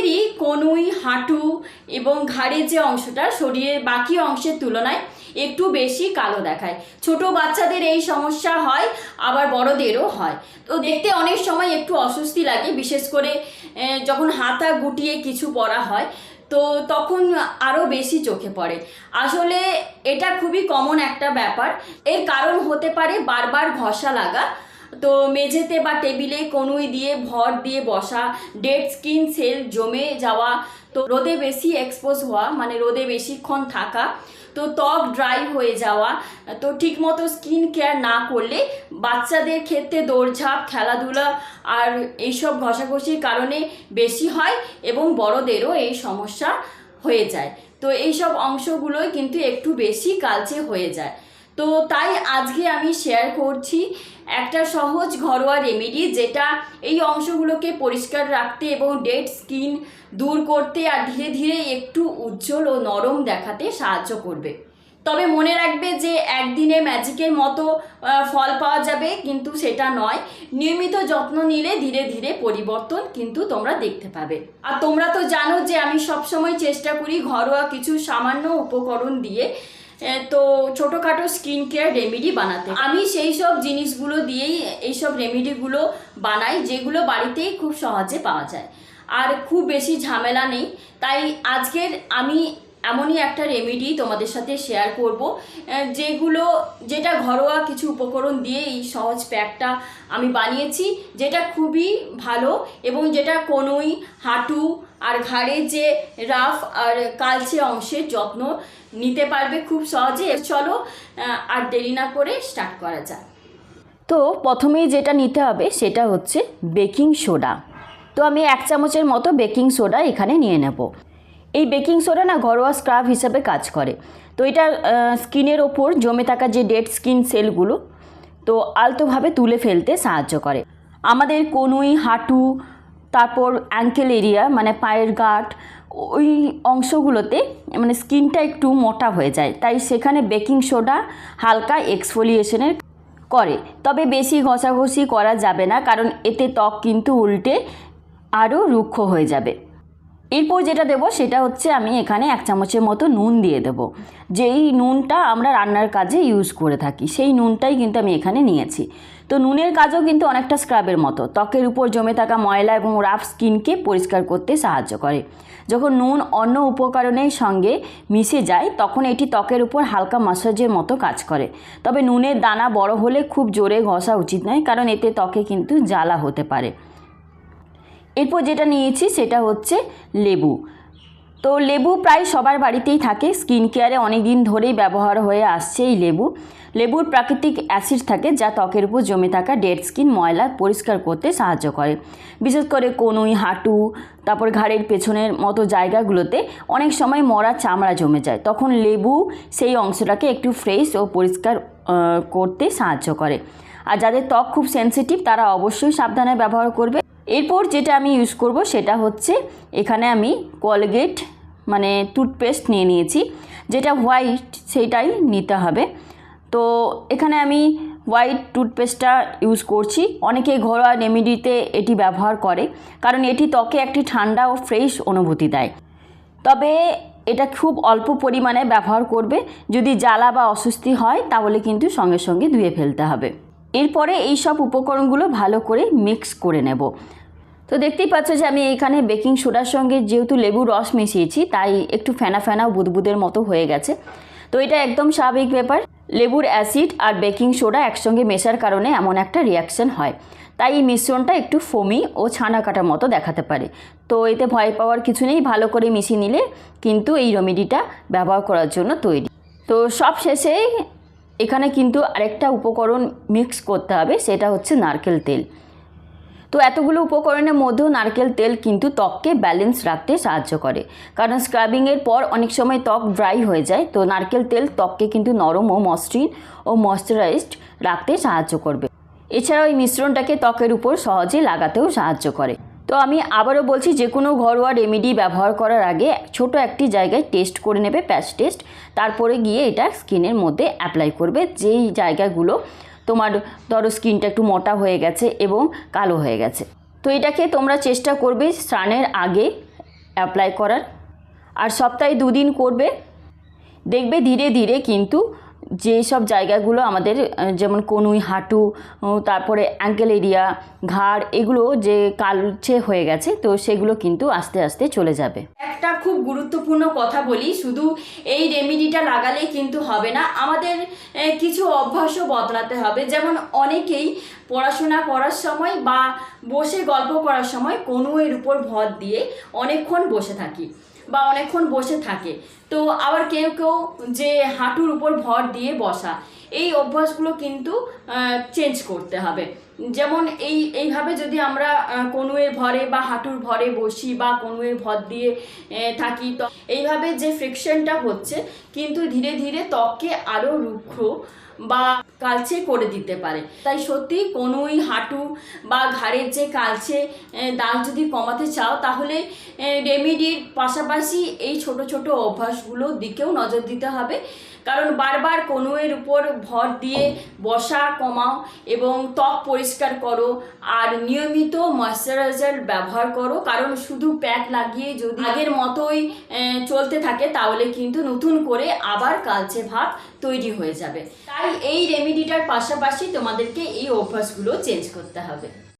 অনেকেরই কনুই, হাঁটু এবং ঘাড়ের যে অংশটা শরীরের বাকি অংশের তুলনায় একটু বেশি কালো দেখায়। ছোট বাচ্চাদের এই সমস্যা হয়, আবার বড়দেরও হয়। তো দেখতে অনেক সময় একটু অস্বস্তি লাগে, বিশেষ করে যখন হাতা গুটিয়ে কিছু পরা হয়, তো তখন আরও বেশি চোখে পড়ে। আসলে এটা খুবই কমন একটা ব্যাপার। এর কারণ হতে পারে বারবার ঘষা লাগা, তো মেঝেতে বা টেবিলে কনুই দিয়ে ভর দিয়ে বসা, ডেড স্কিন সেল জমে যাওয়া, তো রোদে বেশি এক্সপোজ হওয়া মানে রোদে বেশিক্ষণ থাকা, তো ত্বক ড্রাই হয়ে যাওয়া, তো ঠিকমতো স্কিন কেয়ার না করলে বাচ্চাদের ক্ষেত্রে দৌড়ঝাঁপ, খেলাধুলা আর এইসব ঘষাঘষির কারণে বেশি হয় এবং বড়দেরও এই সমস্যা হয়ে যায়। তো এইসব অংশগুলোই কিন্তু একটু বেশি কালচে হয়ে যায়। তো তাই আজকে আমি শেয়ার করছি একটা সহজ ঘরোয়া রেমেডি, যেটা এই অংশগুলোকে পরিষ্কার রাখতে এবং ডেড স্কিন দূর করতে আর ধীরে ধীরে একটু উজ্জ্বল ও নরম দেখাতে সাহায্য করবে। তবে মনে রাখবে যে একদিনে ম্যাজিকের মতো ফল পাওয়া যাবে, কিন্তু সেটা নয়। নিয়মিত যত্ন নিলে ধীরে ধীরে পরিবর্তন কিন্তু তোমরা দেখতে পাবে। আর তোমরা তো জানো যে আমি সবসময় চেষ্টা করি ঘরোয়া কিছু সামান্য উপকরণ দিয়ে তো ছোটোখাটো স্কিন কেয়ার রেমেডি বানাতে। আমি সেই সব জিনিসগুলো দিয়েই এইসব রেমেডিগুলো বানাই, যেগুলো বাড়িতেই খুব সহজে পাওয়া যায় আর খুব বেশি ঝামেলা নেই। তাই আজকের আমি এমনই একটা রেমেডি তোমাদের সাথে শেয়ার করব, যেটা ঘরোয়া কিছু উপকরণ দিয়ে এই সহজ প্যাকটা আমি বানিয়েছি, যেটা খুবই ভালো এবং যেটা কনুই, হাঁটু আর ঘাড়ের যে রাফ আর কালচে অংশের যত্ন নিতে পারবে খুব সহজে। চলো আর দেরি না করে স্টার্ট করা যাক। তো প্রথমেই যেটা নিতে হবে সেটা হচ্ছে বেকিং সোডা। তো আমি 1 চামচের মতো বেকিং সোডা এখানে নিয়ে নেব। এই বেকিং সোডা না ঘরোয়া স্ক্রাব হিসাবে কাজ করে। তো এটা স্কিনের ওপর জমে থাকা যে ডেড স্কিন সেলগুলো তো আলতোভাবে তুলে ফেলতে সাহায্য করে। আমাদের কনুই, হাঁটু, তারপর অ্যাঙ্কেল এরিয়া মানে পায়ের গাঁট, ওই অংশগুলোতে মানে স্কিনটা একটু মোটা হয়ে যায়, তাই সেখানে বেকিং সোডা হালকা এক্সফোলিয়েশনের করে। তবে বেশি ঘষাঘষি করা যাবে না, কারণ এতে ত্বক কিন্তু উল্টে আরও রুক্ষ হয়ে যাবে। এরপর যেটা দেব সেটা হচ্ছে আমি এখানে 1 চামচের মতো নুন দিয়ে দেব। যেই নুনটা আমরা রান্নার কাজে ইউজ করে থাকি সেই নুনটাই কিন্তু আমি এখানে নিয়েছি। তো নুনের কাজও কিন্তু অনেকটা স্ক্রাবের মতো, ত্বকের উপর জমে থাকা ময়লা এবং রাফ স্কিনকে পরিষ্কার করতে সাহায্য করে। যখন নুন অন্য উপকরণের সঙ্গে মিশে যায় তখন এটি ত্বকের উপর হালকা ম্যাসাজের মতো কাজ করে। তবে নুনের দানা বড় হলে খুব জোরে ঘষা উচিত নয়, কারণ এতে ত্বকে কিন্তু জ্বালা হতে পারে। এরপর যেটা নিয়েছি সেটা হচ্ছে লেবু। তো লেবু প্রায় সবার বাড়িতেই থাকে, স্কিন কেয়ারে অনেক দিন ধরেই ব্যবহার হয়ে আসছে এই লেবুর প্রাকৃতিক অ্যাসিড থাকে, যা ত্বকের উপর জমে থাকা ডেড স্কিন ময়লা পরিষ্কার করতে সাহায্য করে। বিশেষ করে কনুই, হাঁটু, তারপর ঘাড়ের পেছনের মতো জায়গাগুলোতে অনেক সময় মরা চামড়া জমে যায়, তখন লেবু সেই অংশটাকে একটু ফ্রেশ ও পরিষ্কার করতে সাহায্য করে। আর যাদের ত্বক খুব সেনসিটিভ তারা অবশ্যই সাবধানে ব্যবহার করবে। এরপর যেটা আমি ইউজ করব সেটা হচ্ছে এখানে আমি কোলগেট মানে টুথপেস্ট নিয়ে নিয়েছি, যেটা হোয়াইট সেটাই নিতে হবে। তো এখানে আমি হোয়াইট টুথপেস্টটা ইউজ করছি। অনেকে ঘরোয়া রেমেডিতে এটি ব্যবহার করে, কারণ এটি ত্বকে একটি ঠান্ডা ও ফ্রেশ অনুভূতি দেয়। তবে এটা খুব অল্প পরিমাণে ব্যবহার করবে, যদি জ্বালা বা অস্বস্তি হয় তাহলে কিন্তু সঙ্গে সঙ্গে ধুয়ে ফেলতে হবে। এরপরে এই সব উপকরণগুলো ভালো করে মিক্স করে নেব। তো দেখতেই পাচ্ছ যে আমি এখানে বেকিং সোডার সঙ্গে যেহেতু লেবুর রস মিশিয়েছি তাই একটু ফেনা ফেনা বুদবুদের মতো হয়ে গেছে। তো এটা একদম স্বাভাবিক ব্যাপার, লেবুর অ্যাসিড আর বেকিং সোডা একসঙ্গে মেশার কারণে এমন একটা রিয়াকশন হয়। তাই এই মিশ্রণটা একটু ফোমি ও ছানা কাটার মতো দেখাতে পারে। তো এতে ভয় পাওয়ার কিছু নেই, ভালো করে মিশিয়ে নিলে কিন্তু এই রেমেডিটা ব্যবহার করার জন্য তৈরি। তো সব শেষে এখানে কিন্তু আরেকটা উপকরণ মিক্স করতে হবে, সেটা হচ্ছে নারকেল তেল। তো এতগুলো উপকরণের মধ্যেও নারকেল তেল কিন্তু ত্বককে ব্যালেন্স রাখতে সাহায্য করে, কারণ স্ক্রাবিংয়ের পর অনেক সময় ত্বক ড্রাই হয়ে যায়। তো নারকেল তেল ত্বককে কিন্তু নরম ও মসৃণ ও ময়শ্চারাইজড রাখতে সাহায্য করবে। এছাড়াও এই মিশ্রণটাকে ত্বকের উপর সহজে লাগাতেও সাহায্য করে। তো আমি আবারও বলছি, যে কোনো ঘরোয়া রেমেডি ব্যবহার করার আগে ছোট একটি জায়গায় টেস্ট করে নেবে, প্যাচ টেস্ট, তারপরে গিয়ে এটা স্কিনের মধ্যে অ্যাপ্লাই করবে। যেই জায়গাগুলো তোমার ধরো স্কিনটা একটু মোটা হয়ে গেছে এবং কালো হয়ে গেছে, তো এটাকে তোমরা চেষ্টা করবে স্নানের আগে অ্যাপ্লাই করার। আর সপ্তাহে 2 দিন করবে, দেখবে ধীরে ধীরে কিন্তু যেই সব জায়গাগুলো আমাদের যেমন কনুই, হাঁটু, তারপরে অ্যাঙ্কেল এরিয়া, ঘাড়, এগুলো যে কালচে হয়ে গেছে, তো সেগুলো কিন্তু আস্তে আস্তে চলে যাবে। একটা খুব গুরুত্বপূর্ণ কথা বলি, শুধু এই রেমেডিটা লাগালেই কিন্তু হবে না, আমাদের কিছু অভ্যাসও বদলাতে হবে। যেমন অনেকেই পড়াশোনা করার সময় বা বসে গল্প করার সময় কনুইয়ের উপর ভর দিয়ে অনেকক্ষণ বসে থাকি বা অনেকক্ষণ বসে থাকে। তো আবার কেউ কেউ যে হাঁটুর উপর ভর দিয়ে বসা, এই অভ্যাসগুলো কিন্তু চেঞ্জ করতে হবে। যেমন এইভাবে যদি আমরা কনুইয়ের ভরে বা হাঁটুর ভরে বসি বা কনুইয়ের ভর দিয়ে থাকি, তো এইভাবে যে ফ্রিকশনটা হচ্ছে কিন্তু ধীরে ধীরে ত্বককে আরও রুক্ষ বা কালচে করে দিতে পারে। তাই সত্যি কনুই, হাঁটু বা ঘাড়ের যে কালচে দাগ যদি কমাতে চাও, তাহলে রেমেডির পাশাপাশি এই ছোট ছোট অভ্যাসগুলোর দিকেও নজর দিতে হবে। কারণ বারবার কনুইয়ের উপর ভর দিয়ে বসা কমাও এবং ত্বক পরিষ্কার করো, আর নিয়মিত ময়শ্চারাইজার ব্যবহার করো। কারণ শুধু প্যাক লাগিয়ে যদি আগের মতোই চলতে থাকে, তাহলে কিন্তু নতুন করে আবার কালচে ভাব তৈরি হয়ে যাবে। তাই এই রেমেডিটার পাশাপাশি তোমাদেরকে এই অভ্যাসগুলো চেঞ্জ করতে হবে।